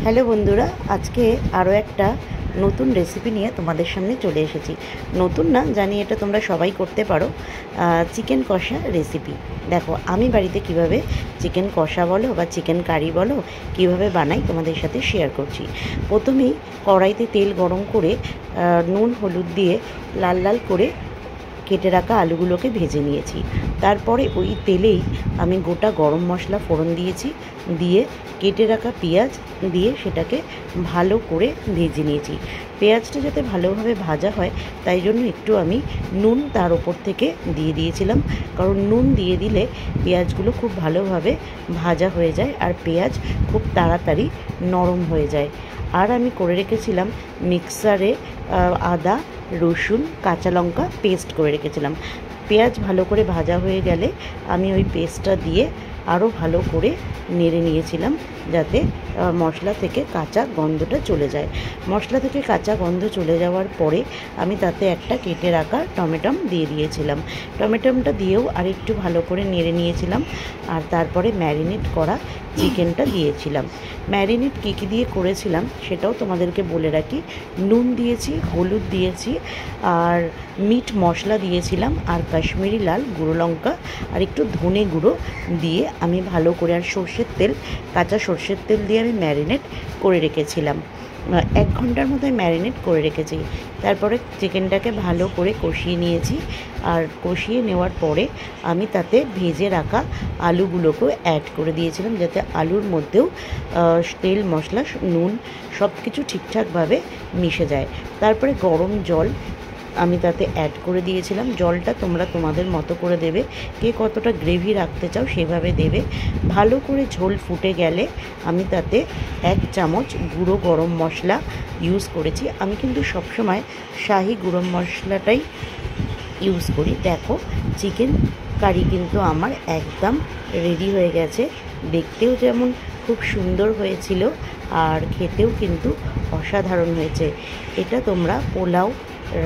Hello বন্ধুরা, আজকে আরও একটা নতুন রেসিপি নিয়ে তোমাদের সামনে চলে এসেছি। নতুন না, জানি এটা তোমরা সবাই করতে পারো। চিকেন কষা রেসিপি। দেখো আমি বাড়িতে কিভাবে চিকেন কষা বলো বা চিকেন কারি বলো কিভাবে বানাই তোমাদের সাথে শেয়ার করছি। প্রথমেই কড়াইতে তেল গরম করে নুন হলুদ দিয়ে লাল লাল করে কেটে রাখা আলুগুলোকে ভেজে নিয়েছি। তারপরে ওই তেলেই আমি গোটা গরম মশলা ফোড়ন দিয়েছি, দিয়ে কেটে রাখা পেঁয়াজ দিয়ে সেটাকে ভালো করে ভেজে নিয়েছি। পেঁয়াজটা যাতে ভালোভাবে ভাজা হয় তাই জন্য একটু আমি নুন তার ওপর থেকে দিয়ে দিয়েছিলাম, কারণ নুন দিয়ে দিলে পেঁয়াজগুলো খুব ভালোভাবে ভাজা হয়ে যায় আর পেঁয়াজ খুব তাড়াতাড়ি নরম হয়ে যায়। আর আমি করে রেখেছিলাম মিক্সারে আদা রসুন কাঁচা লঙ্কা পেস্ট করে রেখেছিলাম। পেঁয়াজ ভালো করে ভাজা হয়ে গেলে আমি ওই পেস্টটা দিয়ে আরও ভালো করে নেড়ে নিয়েছিলাম, যাতে মশলা থেকে কাঁচা গন্ধটা চলে যায়। মশলা থেকে কাঁচা গন্ধ চলে যাওয়ার পরে আমি তাতে একটা কেটে রাখা টমেটম দিয়ে দিয়েছিলাম। টমেটমটা দিয়েও আরেকটু ভালো করে নেড়ে নিয়েছিলাম। আর তারপরে ম্যারিনেট করা চিকেনটা দিয়েছিলাম। ম্যারিনেট কী কী দিয়ে করেছিলাম সেটাও তোমাদেরকে বলে রাখি। নুন দিয়েছি, হলুদ দিয়েছি, আর মিট মশলা দিয়েছিলাম, আর কাশ্মীরি লাল গুঁড়ো লঙ্কা আর একটু ধনে গুঁড়ো দিয়ে আমি ভালো করে, আর সর্ষের তেল, কাঁচা সর্ষের তেল দিয়ে আমি ম্যারিনেট করে রেখেছিলাম। 1 ঘন্টার মতো ম্যারিনেট করে রেখেছি। তারপরে চিকেনটাকে ভালো করে কষিয়ে নিয়েছি। আর কষিয়ে নেওয়ার পরে আমি তাতে ভেজে রাখা আলুগুলোকেও অ্যাড করে দিয়েছিলাম, যাতে আলুর মধ্যেও তেল মশলা নুন সব কিছু ঠিকঠাকভাবে মিশে যায়। তারপরে গরম জল আমি তাতে অ্যাড করে দিয়েছিলাম। জলটা তোমরা তোমাদের মতো করে দেবে, কে কতটা গ্রেভি রাখতে চাও সেভাবে দেবে। ভালো করে ঝোল ফুটে গেলে আমি তাতে 1 চামচ গুঁড়ো গরম মশলা ইউজ করেছি। আমি কিন্তু সবসময় শাহি গুঁড়ো মশলাটাই ইউজ করি। দেখো চিকেন কারি কিন্তু আমার একদম রেডি হয়ে গেছে। দেখতেও যেমন খুব সুন্দর হয়েছিল আর খেতেও কিন্তু অসাধারণ হয়েছে। এটা তোমরা পোলাও,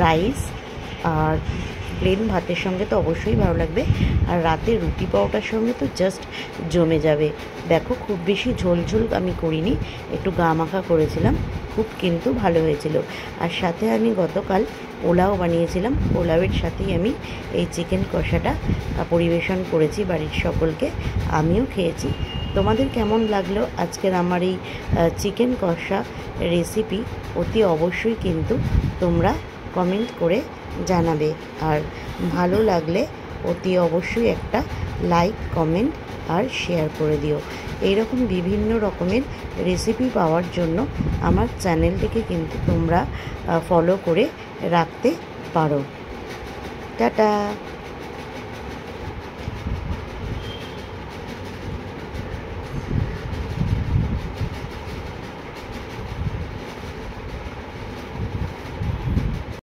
রাইস আর প্লেন ভাতের সঙ্গে তো অবশ্যই ভালো লাগবে, আর রাতে রুটি পরোটার সঙ্গে তো জাস্ট জমে যাবে। দেখো খুব বেশি ঝোল ঝোল আমি করিনি, একটু গা মাখা করেছিলাম, খুব কিন্তু ভালো হয়েছিল। আর সাথে আমি গতকাল পোলাও বানিয়েছিলাম, পোলাওয়ের সাথেই আমি এই চিকেন কষাটা পরিবেশন করেছি বাড়ির সকলকে, আমিও খেয়েছি। তোমাদের কেমন লাগলো আজকের আমার এই চিকেন কষা রেসিপি অতি অবশ্যই কিন্তু তোমরা কমেন্ট করে জানাবে। আর ভালো লাগলে অতি অবশ্যই একটা লাইক, কমেন্ট আর শেয়ার করে দিও। এইরকম বিভিন্ন রকমের রেসিপি পাওয়ার জন্য আমার চ্যানেলটিকে কিন্তু তোমরা ফলো করে রাখতে পারো। টাটা।